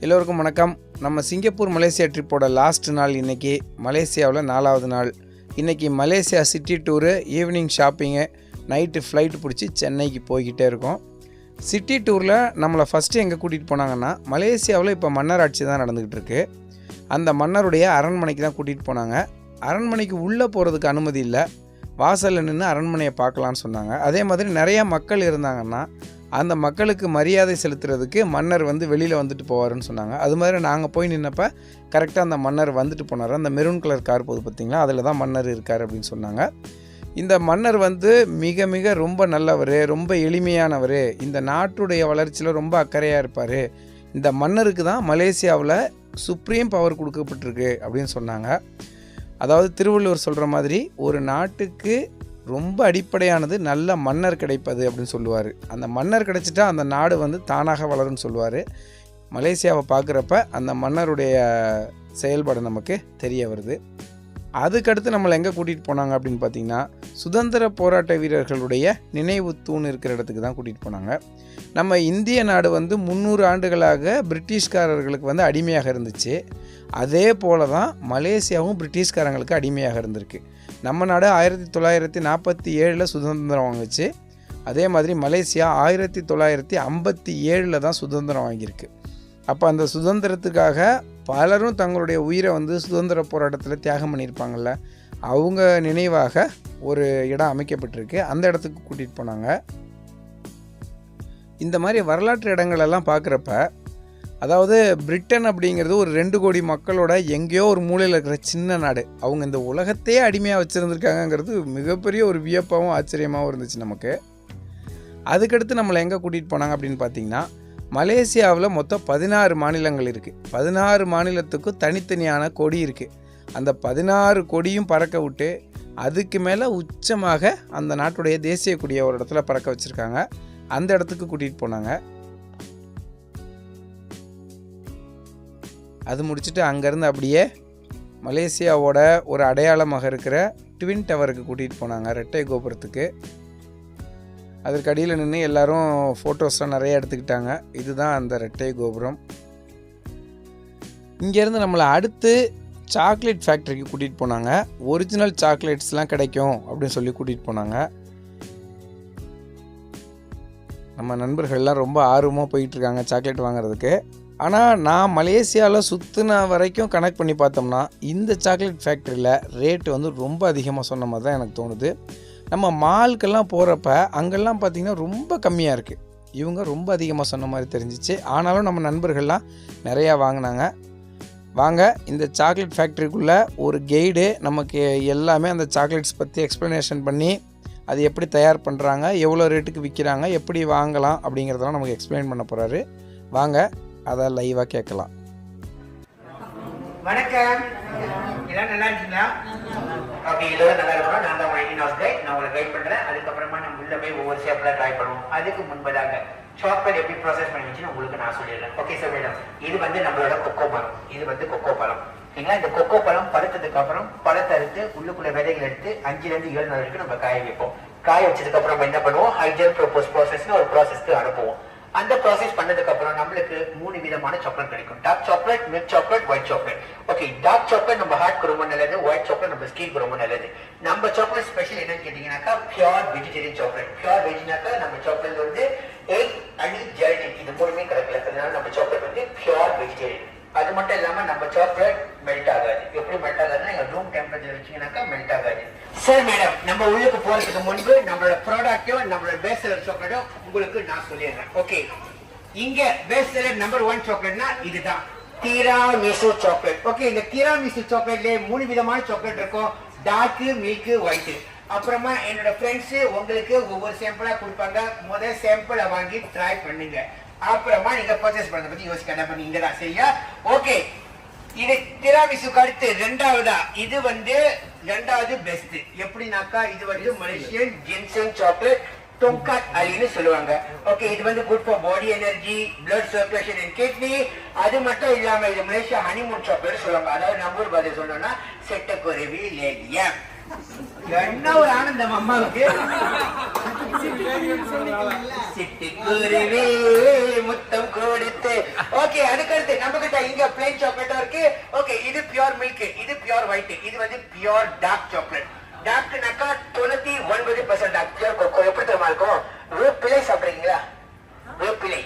எல்லோருக்கும் வணக்கம். நம்ம சிங்கப்பூர் மலேசியா ட்ரிப்போட லாஸ்ட் நாள் இன்றைக்கி. மலேசியாவில் 4வது நாள். இன்றைக்கி Malaysia city tour, evening shopping, night flight பிடிச்சி சென்னைக்கு போய்கிட்டே இருக்கோம். சிட்டி டூரில் நம்மளை ஃபஸ்ட்டு எங்கே கூட்டிகிட்டு போனாங்கன்னா, மலேசியாவில் இப்போ மன்னர் ஆட்சி தான் நடந்துக்கிட்டு இருக்குது. அந்த மன்னருடைய அரண்மனைக்கு தான் கூட்டிகிட்டு போனாங்க. அரண்மனைக்கு உள்ளே போகிறதுக்கு அனுமதி இல்லை, வாசலில் நின்று அரண்மனையை பார்க்கலான்னு சொன்னாங்க. அதே மாதிரி நிறையா மக்கள் இருந்தாங்கன்னா அந்த மக்களுக்கு மரியாதை செலுத்துறதுக்கு மன்னர் வெளியில் வந்துட்டு போவார்னு சொன்னாங்க. அது மாதிரி நாங்கள் போய் நின்னப்போ கரெக்டாக அந்த மன்னர் வந்துட்டு போனார். அந்த மெரூன் கலர் கார் போகுது பார்த்திங்களா, அதில் தான் மன்னர் இருக்கார் அப்படின்னு சொன்னாங்க. இந்த மன்னர் மிக மிக ரொம்ப நல்லவர், ரொம்ப எளிமையானவர், இந்த நாட்டுடைய வளர்ச்சியில் ரொம்ப அக்கறையாக இருப்பார். இந்த மன்னருக்கு தான் மலேசியாவில் சுப்ரீம் பவர் கொடுக்கப்பட்டிருக்கு அப்படின்னு சொன்னாங்க. அதாவது திருவள்ளுவர் சொல்கிற மாதிரி ஒரு நாட்டுக்கு ரொம்ப அடிப்படையானது நல்ல மன்னர் கிடைப்பது அப்படின்னு சொல்லுவார். அந்த மன்னர் கிடைச்சிட்டா அந்த நாடு தானாக வளரும்னு சொல்லுவார். மலேசியாவை பார்க்குறப்ப அந்த மன்னருடைய செயல்பாடு நமக்கு தெரிய வருது. அதுக்கடுத்து நம்மளை எங்கே கூட்டிகிட்டு போனாங்க அப்படின்னு பார்த்திங்கன்னா, சுதந்திர போராட்ட வீரர்களுடைய நினைவு தூண் இருக்கிற இடத்துக்கு தான் கூட்டிகிட்டு போனாங்க. நம்ம இந்திய நாடு 300 ஆண்டுகளாக பிரிட்டிஷ்காரர்களுக்கு அடிமையாக இருந்துச்சு. அதே போல தான் மலேசியாவும் பிரிட்டிஷ்காரங்களுக்கு அடிமையாக இருந்திருக்கு. நம்ம நாடு 1947 சுதந்திரம் வாங்குச்சு. அதே மாதிரி மலேசியா 1957 தான் சுதந்திரம் வாங்கியிருக்கு. அப்போ அந்த சுதந்திரத்துக்காக பலரும் தங்களுடைய உயிரை சுதந்திர போராட்டத்தில் தியாகம் பண்ணியிருப்பாங்கள்ல, அவங்க நினைவாக ஒரு இடம் அமைக்கப்பட்டிருக்கு. அந்த இடத்துக்கு கூட்டிகிட்டு போனாங்க. இந்த மாதிரி வரலாற்று இடங்களெல்லாம் பார்க்குறப்ப, அதாவது பிரிட்டன் அப்படிங்கிறது ஒரு 2 கோடி மக்களோட எங்கேயோ ஒரு மூலையில் இருக்கிற சின்ன நாடு. அவங்க இந்த உலகத்தையே அடிமையாக வச்சுருந்துருக்காங்கங்கிறது மிகப்பெரிய ஒரு வியப்பாகவும் ஆச்சரியமாகவும் இருந்துச்சு நமக்கு. அதுக்கடுத்து நம்மளை எங்கே கூட்டிகிட்டு போனாங்க அப்படின்னு பார்த்திங்கன்னா, மலேசியாவில் மொத்தம் 16 மாநிலங்கள் இருக்குது. 16 மாநிலத்துக்கும் தனித்தனியான கொடி இருக்குது. அந்த 16 கொடியும் பறக்க விட்டு அதுக்கு மேலே உச்சமாக அந்த நாட்டுடைய தேசிய கொடியை ஒரு இடத்துல பறக்க வச்சுருக்காங்க. அந்த இடத்துக்கு கூட்டிகிட்டு போனாங்க. அது முடிச்சுட்டு அங்கேருந்து அப்படியே மலேசியாவோட ஒரு அடையாளமாக இருக்கிற ட்வின் டவருக்கு கூட்டிகிட்டு போனாங்க, ரெட்டை கோபுரத்துக்கு. அதற்கு அடியில் நின்று எல்லோரும் ஃபோட்டோஸ்லாம் நிறைய எடுத்துக்கிட்டாங்க. இதுதான் அந்த ரெட்டை கோபுரம். இங்கேருந்து நம்மளை அடுத்து சாக்லேட் ஃபேக்ட்ரிக்கு கூட்டிகிட்டு போனாங்க. ஒரிஜினல் சாக்லேட்ஸ்லாம் கிடைக்கும் அப்படின்னு சொல்லி கூட்டிகிட்டு போனாங்க. நம்ம நண்பர்கள்லாம் ரொம்ப ஆர்வமாக போயிட்டுருக்காங்க சாக்லேட் வாங்குறதுக்கு. ஆனால் நான் மலேசியாவில் சுற்றின வரைக்கும் கனெக்ட் பண்ணி பார்த்தோம்னா இந்த சாக்லேட் ஃபேக்ட்ரியில் ரேட்டு ரொம்ப அதிகமாக சொன்ன மாதிரி தான் எனக்கு தோணுது. நம்ம மால்க்கெல்லாம் போகிறப்ப அங்கெல்லாம் பார்த்திங்கன்னா ரொம்ப கம்மியாக இருக்குது. இவங்க ரொம்ப அதிகமாக சொன்ன மாதிரி தெரிஞ்சிச்சு. ஆனாலும் நம்ம நண்பர்கள்லாம் நிறையா வாங்கினாங்க. வாங்க, இந்த சாக்லேட் ஃபேக்ட்ரிக்குள்ளே ஒரு கைடு நமக்கு எல்லாமே அந்த சாக்லேட்ஸ் பற்றி எக்ஸ்ப்ளனேஷன் பண்ணி அது எப்படி தயார் பண்ணுறாங்க, எவ்வளோ ரேட்டுக்கு விற்கிறாங்க, எப்படி வாங்கலாம் அப்படிங்கிறதெல்லாம் நமக்கு எக்ஸ்பிளைன் பண்ண போகிறாரு. வாங்க, அதை லைவாக கேட்கலாம். வணக்கம், எல்லாம் நல்லா இருக்கீங்களா? அப்படி எல்லோரும் நல்லா இருக்கணும். நான் தான் உங்கள் கைட். நான் உங்களை கைட் பண்ணுறேன். அதுக்கப்புறமா நம்ம உள்ள போய் ஒவ்வொரு ஷேப்பில் ட்ரை பண்ணுவோம். அதுக்கு முன்பதாக சாக்லேட் எப்படி ப்ராசஸ் பண்ணி வச்சுன்னு உங்களுக்கு நான் சொல்லிடுறேன். ஓகே சார் மேடம், இது நம்மளோட கொக்கோ பழம். இது கொக்கோ பழம். சரிங்களா? இந்த கொக்கோ பழம் பழுத்ததுக்கு அப்புறம் பழத்தை அறுத்து உள்ளுக்குள்ள விதைகள் எடுத்து 5லேருந்து 7 நாள் வரைக்கும் நம்ம காய வைப்போம். காய வச்சதுக்கு அப்புறம் நம்ம என்ன பண்ணுவோம், ஹைஜன் ப்ரோபோஸ் ப்ராசஸ்னு ஒரு ப்ராசஸ்க்கு அனுப்புவோம். அந்த ப்ராசஸ் பண்ணதுக்கு அப்புறம் நம்மளுக்கு 3 விதமான சாக்லேட் கிடைக்கும். Dark chocolate, milk chocolate, white chocolate. Okay, dark chocolate நம்ம ஹார்ட்க்கு ரொம்ப நல்லது, ஒயிட் சாக்லேட் நம்ம ஸ்கின்க்கு ரொம்ப நல்லது. நம்ம சாக்லேட் ஸ்பெஷல் என்னன்னு கேட்டீங்கன்னாக்கா பியூர் வெஜிடேரியன் சாக்லேட். பியூர் வெஜ்னாக்கா நம்ம சாக்லேட் எக் அண்ட் ஜெலட்டின் இது 3மே கிடைக்கல. அதனால நம்ம சாக்லேட் பியூர் வெஜிடேரியன். அது மட்டும் இல்லாம நம்ம சாக்லேட் மெல்ட் ஆகாது. எப்படி மெல்ட் ஆகாதுன்னா எங்க ரூம் டெம்பரேச்சர் வச்சீங்கன்னாக்கா மெல்ட் ஆகாது. சார் மேடம், நம்ம உள்ளுக்கு போறதுக்கு முன்பு நம்மளோட ப்ராடக்ட்டும் நம்மளோட பேஸ் செல்லர் சாக்லேட்டும் உங்களுக்கு நான் சொல்லிடுறேன். ஓகே, இங்க பேஸ் செல்லர் நம்பர் 1 சாக்லேட்னா இதுதான் திராமிசு சாக்லேட். ஓகே, இந்த திராமிசு சாக்லேட்ல 3 விதமான சாக்லேட் இருக்கும். Dark, milk, white. அப்புறமா என்னோட ஃப்ரெண்ட்ஸ் உங்களுக்கு ஒவ்வொரு சாம்பிளா கொடுப்பாங்க. முதல் சாம்பிளை வாங்கி ட்ரை பண்ணுங்க. அப்புறமா நீங்க பர்ச்சேஸ் பண்ணத பத்தி யோசிக்க என்ன பண்ணீங்க தான் சரியா? ஓகே, இது திராமிசுக்கு அடுத்து ரெண்டாவதா இது ரெண்டாவது பெஸ்ட். எப்படின்னாக்கா இது மலேசியன் ஜின்சன் சாக்லேட் டோங்காட் அலின்னு சொல்லுவாங்க. ஓகே, இது good for body energy, blood circulation and kidney. அது மட்டும் இல்லாம இது மலேசியா ஹனிமூன் சாக்லேட் சொல்லுவாங்க. அதாவது நம்ம ஊர் பதில் சொல்லணும்னா செட்டக்குருவி லேடியா. என்ன ஒரு ஆனந்தம் அம்மாவுக்கு. சிட்டுக்குருவி முத்தம் கொடுத்து. ஓகே, அதுக்கடுத்து நம்ம கிட்ட இங்க பிளேன் சாக்லேட்டா இருக்கு. ஓகே, இது பியூர் மில்க், இது பியூர் ஒயிட், இது வந்து பியூர் டார்க் சாக்லேட். டார்க்னாக்கா 99% டார்க். பியூர் கொக்கோ எப்படி தெரியுமா இருக்கும்? வேப்பிலை சாப்பிடுறீங்களா? வேப்பிலை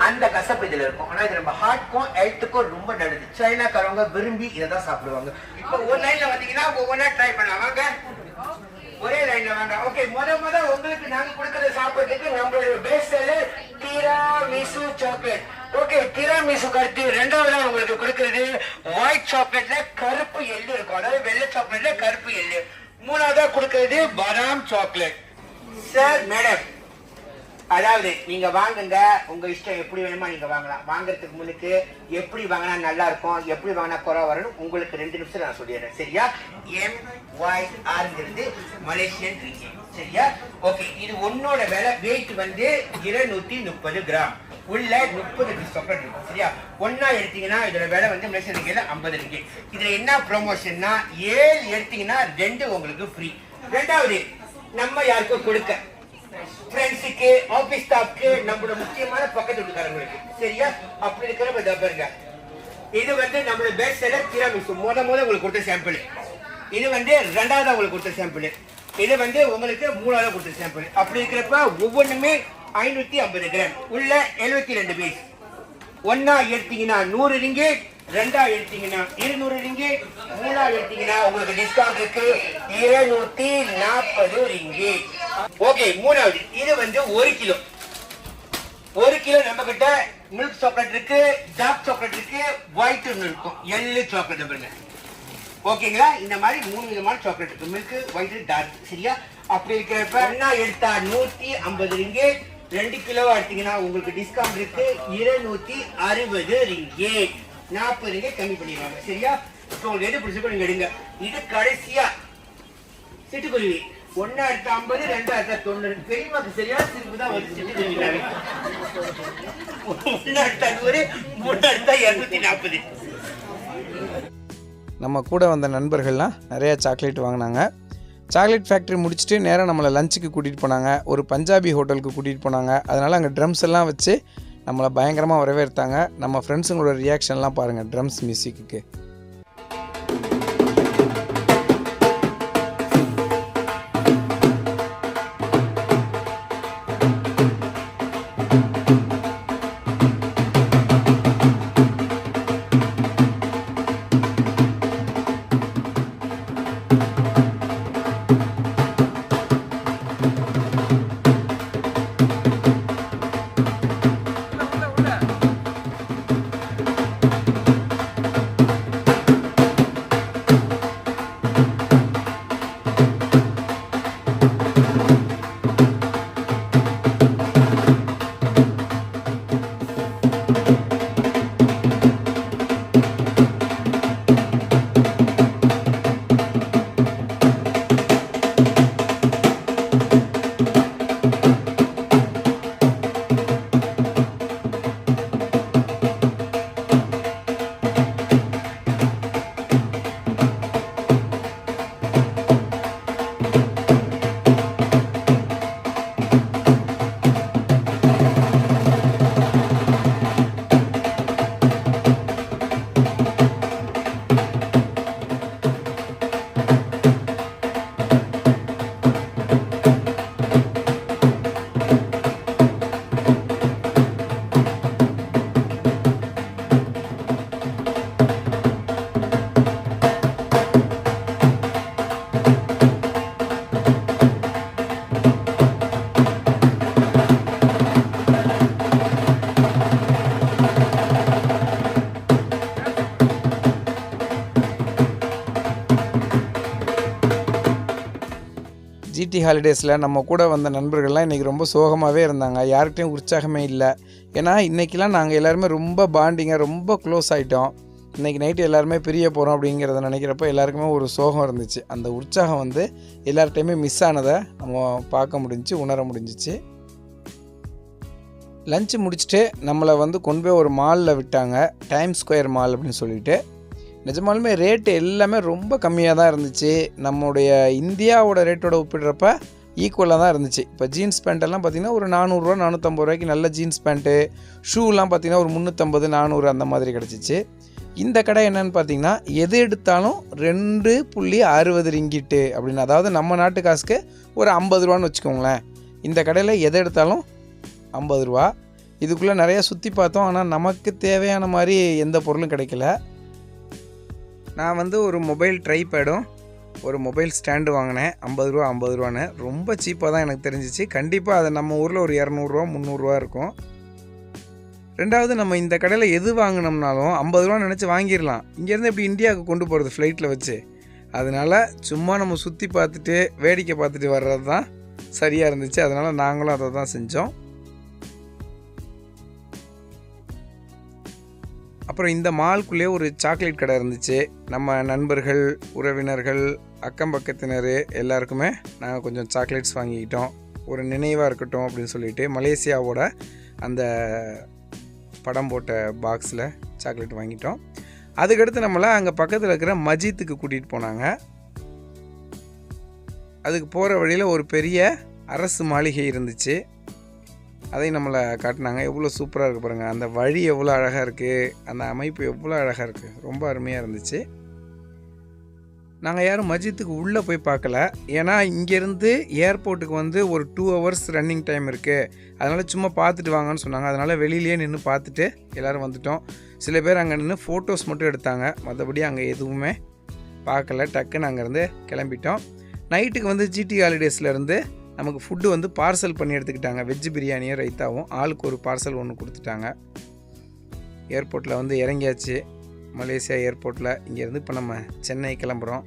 அந்த கசப்பு இதுல இருக்கும். ஆனா இது நம்ம ஹார்ட்க்கும் ஹெல்த்துக்கும் ரொம்ப நல்லது. சைனாக்காரவங்க விரும்பி இதை தான் சாப்பிடுவாங்க. இப்போ ஒரு லைன்ல வந்தீங்கன்னா ஒவ்வொன்றா ட்ரை பண்ணலாம். வாங்க, ஒரே லைன்ல வாங்க. ஓகே, முத உங்களுக்கு நாங்க கொடுக்கறது சாப்பிடுறதுக்கு நம்மளுடைய best seller tiramisu chocolate. Okay, tiramisu கருத்து ரெண்டாவதா உங்களுக்கு கொடுக்கறது ஒயிட் சாக்லேட்ல கருப்பு எள்ளு இருக்கும், அதாவது வெள்ளை சாக்லேட்ல கருப்பு எள்ளு. மூணாவதா கொடுக்கறது பாதாம் சாக்லேட். சார், மேடம், அதாவது நீங்க வாங்குங்க, உங்க இஷ்டம், எப்படி வேணுமா நீங்க வாங்கலாம். வாங்குறதுக்கு முன்னுக்கு எப்படி வாங்கினா நல்லா இருக்கும், எப்படி வாங்கினா குறை வரணும், உங்களுக்கு 2 நிமிஷம் நான் சொல்லிடுறேன். சரியா? MYR Malaysian ringgit. சரியா? ஓகே, இது ஒன்னோட விலை வெயிட் வந்து 230 கிராம். உள்ள 30 பீஸ் சாக்லேட் இருக்கும். சரியா? ஒன்னா எடுத்தீங்கன்னா இதோட விலை வந்து மலேசியன் ரிங்கிட்ல 50 ரிங்கிட். இதுல என்ன ப்ரொமோஷன்னா 7 எடுத்தீங்கன்னா 2 உங்களுக்கு ஃப்ரீ. ரெண்டாவது, நம்ம யாருக்கும் கொடுக்க ஃப்ரெண்ட்ஸுக்கு, ஆபீஸ் ஸ்டாஃப்க்கு, நம்மளோட முக்கியமான பக்கத்து வீட்டுக்காரங்களுக்கு. சரியா? அப்படி இருக்கிற பாருங்க, இது வந்து நம்மளோட பெஸ்ட் செல்லர் டிராமிசு. உங்களுக்கு கொடுத்த சாம்பிள். இது வந்து ரெண்டாவதா உங்களுக்கு கொடுத்த சாம்பிள். இது வந்து உங்களுக்கு மூணாவதா கொடுத்த சாம்பிள். அப்படி இருக்கிறப்ப ஒவ்வொன்றுமே 550 கிராம். உள்ள 72 பீஸ். ஒன்னா எடுத்தீங்கன்னா 100 ரிங்கிட், ரெண்டா எடுத்தீங்கன்னா 200 ரிங்கிட், மூணா எடுத்தீங்கன்னா உங்களுக்கு டிஸ்கவுண்ட் இருக்கு 240 ரிங்கிட். ஓகே, மூணாவது, இது வந்து 1 கிலோ. 1 கிலோ நம்ம கிட்ட மில்க் சாக்லேட் இருக்கு, டார்க் சாக்லேட் இருக்கு, ஒயிட் இருக்கும், எள்ளு சாக்லேட் பாருங்க. ஓகேங்களா? இந்த மாதிரி 3 விதமான சாக்லேட் இருக்கு, மில்க், ஒயிட், டார்க். சரியா? அப்படி இருக்கிறப்ப என்ன எடுத்தா 150 ரிங்கிட், 2 கிலோவா எடுத்தீங்கன்னா உங்களுக்கு டிஸ்கவுண்ட் இருக்கு 260 ரிங்கிட். 40 ரிங்கிட் கம்மி பண்ணிடுவாங்க. சரியா? உங்களுக்கு எது பிடிச்சிருக்கோ நீங்க எடுங்க. இது கடைசியா சிட்டுக்குருவி. ஒன்னா எடுத்த 50, ரெண்டா எடுத்த 90. பெரியமாக்கு சரியா சிரிப்பு தான் வந்து சிட்டுக்குருவி. ஒன்னா எடுத்த 100, மூணா எடுத்தா 240. நம்ம கூட வந்த நண்பர்கள்லாம் நிறையா சாக்லேட் வாங்கினாங்க. சாக்லேட் ஃபேக்ட்ரி முடிச்சுட்டு நேராக நம்மளை லஞ்சுக்கு கூட்டிகிட்டு போனாங்க. ஒரு பஞ்சாபி ஹோட்டலுக்கு கூட்டிகிட்டு போனாங்க. அதனால் அங்கே ட்ரம்ஸ் எல்லாம் வச்சு நம்மளை பயங்கரமாக வரவேற்றாங்க. நம்ம ஃப்ரெண்ட்ஸுங்களோட ரியாக்ஷன்லாம் பாருங்கள் ட்ரம்ஸ் மியூசிக்கு. ஜிடி ஹாலிடேஸில் நம்ம கூட வந்த நண்பர்கள்லாம் இன்றைக்கி ரொம்ப சோகமாகவே இருந்தாங்க. யார்கிட்டையும் உற்சாகமே இல்லை. ஏன்னா இன்றைக்கெலாம் நாங்கள் எல்லாருமே ரொம்ப பாண்டிங்காக ரொம்ப க்ளோஸ் ஆகிட்டோம். இன்றைக்கி நைட்டு எல்லாருமே பிரிய போகிறோம் அப்படிங்கிறத நினைக்கிறப்போ எல்லாருக்குமே ஒரு சோகம் இருந்துச்சு. அந்த உற்சாகம் வந்து எல்லார்ட்டையுமே மிஸ் ஆனதை நம்ம பார்க்க முடிஞ்சிச்சு, உணர முடிஞ்சிச்சு. லஞ்சு முடிச்சுட்டு நம்மளை வந்து கொண்டு போய் ஒரு மாலில் விட்டாங்க, டைம் ஸ்கொயர் மால் அப்படின்னு சொல்லிட்டு. நிஜமாலுமே ரேட்டு எல்லாமே ரொம்ப கம்மியாக தான் இருந்துச்சு. நம்முடைய இந்தியாவோட ரேட்டோட ஒப்பிடுறப்ப ஈக்குவலாக தான் இருந்துச்சு. இப்போ ஜீன்ஸ் பேண்ட்டெல்லாம் பார்த்திங்கன்னா ஒரு 400 450 ரூபாய்க்கு நல்ல ஜீன்ஸ் பேண்ட்டு, ஷூலாம் பார்த்திங்கன்னா ஒரு 350 400 அந்த மாதிரி கிடச்சிச்சு. இந்த கடை என்னென்னு பார்த்தீங்கன்னா எது எடுத்தாலும் 2.60 ரிங்கிட்டு அப்படின்னு, அதாவது நம்ம நாட்டு காசுக்கு ஒரு 50 ரூபான்னு வச்சுக்கோங்களேன். இந்த கடையில் எதை எடுத்தாலும் 50 ரூபா. இதுக்குள்ளே நிறையா சுற்றி பார்த்தோம், ஆனால் நமக்கு தேவையான மாதிரி எந்த பொருளும் கிடைக்கல. நான் வந்து ஒரு மொபைல் ட்ரைபேடும் ஒரு மொபைல் ஸ்டாண்டு வாங்கினேன் 50 ரூபா 50 ரூபான்னு. ரொம்ப சீப்பாக தான் எனக்கு தெரிஞ்சிச்சு. கண்டிப்பாக அது நம்ம ஊரில் ஒரு 200 300 ரூபா இருக்கும். ரெண்டாவது, நம்ம இந்த கடையில் எது வாங்கினோம்னாலும் 50 ரூபா நினச்சி வாங்கிடலாம். இங்கேருந்து எப்படி இந்தியாவுக்கு கொண்டு போகிறது ஃப்ளைட்டில் வச்சு. அதனால் சும்மா நம்ம சுற்றி பார்த்துட்டு வேடிக்கை பார்த்துட்டு வர்றது தான் சரியாக இருந்துச்சு. அதனால் நாங்களும் அதை தான் செஞ்சோம். அப்புறம் இந்த மால்குள்ளேயே ஒரு சாக்லேட் கடை இருந்துச்சு. நம்ம நண்பர்கள், உறவினர்கள், அக்கம் பக்கத்தினர் எல்லாருக்குமே நாங்கள் கொஞ்சம் சாக்லேட்ஸ் வாங்கிக்கிட்டோம். ஒரு நினைவாக இருக்கட்டும் அப்படின்னு சொல்லிட்டு மலேசியாவோட அந்த படம் போட்ட பாக்ஸில் சாக்லேட் வாங்கிட்டோம். அதுக்கடுத்து நம்மளை அங்கே பக்கத்தில் இருக்கிற மஜித்துக்கு கூட்டிகிட்டு போனாங்க. அதுக்கு போகிற வழியில் ஒரு பெரிய அரசு மாளிகை இருந்துச்சு. அதையும் நம்மளை காட்டினாங்க. எவ்வளோ சூப்பராக இருக்குது பாருங்கள். அந்த வழி எவ்வளோ அழகாக இருக்குது, அந்த அமைப்பு எவ்வளோ அழகாக இருக்குது, ரொம்ப அருமையாக இருந்துச்சு. நாங்கள் யாரும் மஜித்துக்கு உள்ளே போய் பார்க்கல. ஏன்னா இங்கேருந்து ஏர்போர்ட்டுக்கு வந்து ஒரு 2 ஹவர்ஸ் ரன்னிங் டைம் இருக்குது. அதனால் சும்மா பார்த்துட்டு வாங்கன்னு சொன்னாங்க. அதனால் வெளியிலேயே நின்று பார்த்துட்டு எல்லோரும் வந்துட்டோம். சில பேர் அங்கே நின்று ஃபோட்டோஸ் மட்டும் எடுத்தாங்க. மற்றபடி அங்கே எதுவுமே பார்க்கல. டக்குன்னு அங்கேருந்து கிளம்பிட்டோம். நைட்டுக்கு வந்து ஜிடி ஹாலிடேஸ்லேருந்து நமக்கு ஃபுட்டு வந்து பார்சல் பண்ணி எடுத்துக்கிட்டாங்க. வெஜ் பிரியாணியும் ரைத்தாவும் ஆளுக்கு ஒரு பார்சல் ஒன்று கொடுத்துட்டாங்க. ஏர்போர்ட்டில் வந்து இறங்கியாச்சு. மலேசியா ஏர்போர்ட்டில் இங்கேருந்து இப்போ நம்ம சென்னை கிளம்புறோம்.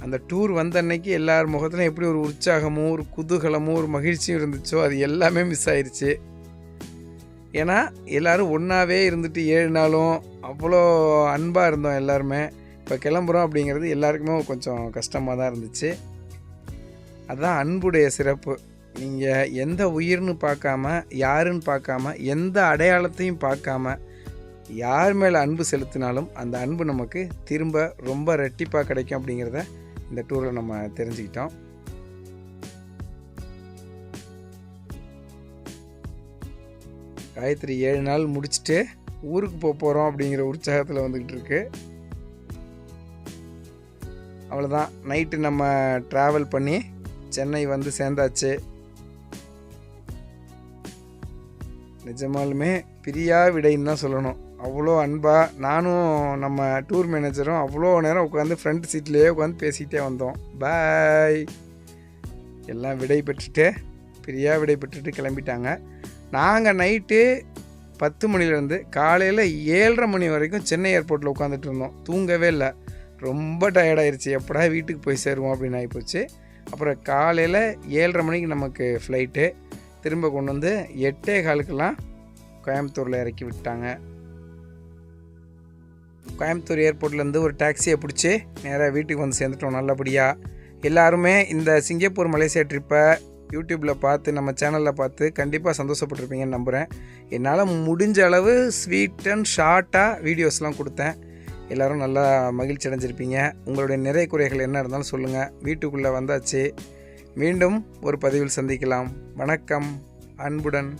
அந்த டூர் வந்த அன்னைக்கு எல்லார் முகத்துலையும் எப்படி ஒரு உற்சாகமும் ஒரு குதூகலமும் ஒரு மகிழ்ச்சியும் இருந்துச்சோ அது எல்லாமே மிஸ் ஆயிடுச்சு. ஏன்னா எல்லோரும் ஒன்றாவே இருந்துட்டு 7 நாளும் அவ்வளோ அன்பாக இருந்தோம் எல்லாருமே. இப்போ கிளம்புறோம் அப்படிங்கிறது எல்லாருக்குமே கொஞ்சம் கஷ்டமாக தான் இருந்துச்சு. அதுதான் அன்புடைய சிறப்பு. நீங்கள் எந்த உயிர்னு பார்க்காம, யாருன்னு பார்க்காம, எந்த அடையாளத்தையும் பார்க்காம யார் மேலே அன்பு செலுத்தினாலும் அந்த அன்பு நமக்கு திரும்ப ரொம்ப ரெட்டிப்பாக கிடைக்கும் அப்படிங்கிறத இந்த டூரில் நம்ம தெரிஞ்சுக்கிட்டோம். காயத்ரி 7 நாள் முடிச்சுட்டு ஊருக்கு போகிறோம் அப்படிங்கிற உற்சாகத்தில் வந்துக்கிட்டு இருக்கு. அவ்வளோதான். நைட்டு நம்ம ட்ராவல் பண்ணி சென்னை வந்து சேர்ந்தாச்சு. நிஜமாலுமே பிரியா விடைன்னு தான் சொல்லணும். அவ்வளோ அன்பாக நானும் நம்ம டூர் மேனேஜரும் அவ்வளோ நேரம் உட்காந்து ஃப்ரண்ட் சீட்லேயே உட்காந்து பேசிக்கிட்டே வந்தோம். பாய் எல்லாம் விடை பெற்றுட்டு பிரியா விடை பெற்றுட்டு கிளம்பிட்டாங்க. நாங்கள் நைட்டு 10 மணிலேருந்து காலையில் 7:30 மணி வரைக்கும் சென்னை ஏர்போர்ட்டில் உட்காந்துட்டு இருந்தோம். தூங்கவே இல்லை. ரொம்ப டயர்டாயிருச்சு. எப்படா வீட்டுக்கு போய் சேருவோம் அப்படின்னு ஆகிப்போச்சு. அப்புறம் காலையில் 7:30 மணிக்கு நமக்கு ஃப்ளைட்டு. திரும்ப கொண்டு வந்து 8:15 கோயம்புத்தூரில் இறக்கி விட்டாங்க. கோயம்புத்தூர் ஏர்போர்ட்லேருந்து ஒரு டாக்ஸியை பிடிச்சி நேராக வீட்டுக்கு வந்து சேர்ந்துட்டோம் நல்லபடியாக. எல்லாருமே இந்த சிங்கப்பூர் மலேசியா ட்ரிப்பை யூடியூப்பில் பார்த்து நம்ம சேனலில் பார்த்து கண்டிப்பாக சந்தோஷப்பட்டிருப்பீங்கன்னு நம்புகிறேன். என்னால் முடிஞ்ச அளவு ஸ்வீட் அண்ட் ஷார்ட்டாக வீடியோஸ்லாம் கொடுத்தேன். எல்லோரும் நல்லா மகிழ்ச்சி அடைஞ்சிருப்பீங்க. உங்களுடைய நிறை குறைகள் என்ன இருந்தாலும் சொல்லுங்கள். வீட்டுக்குள்ளே வந்தாச்சு. மீண்டும் ஒரு பதிவில் சந்திக்கலாம். வணக்கம். அன்புடன்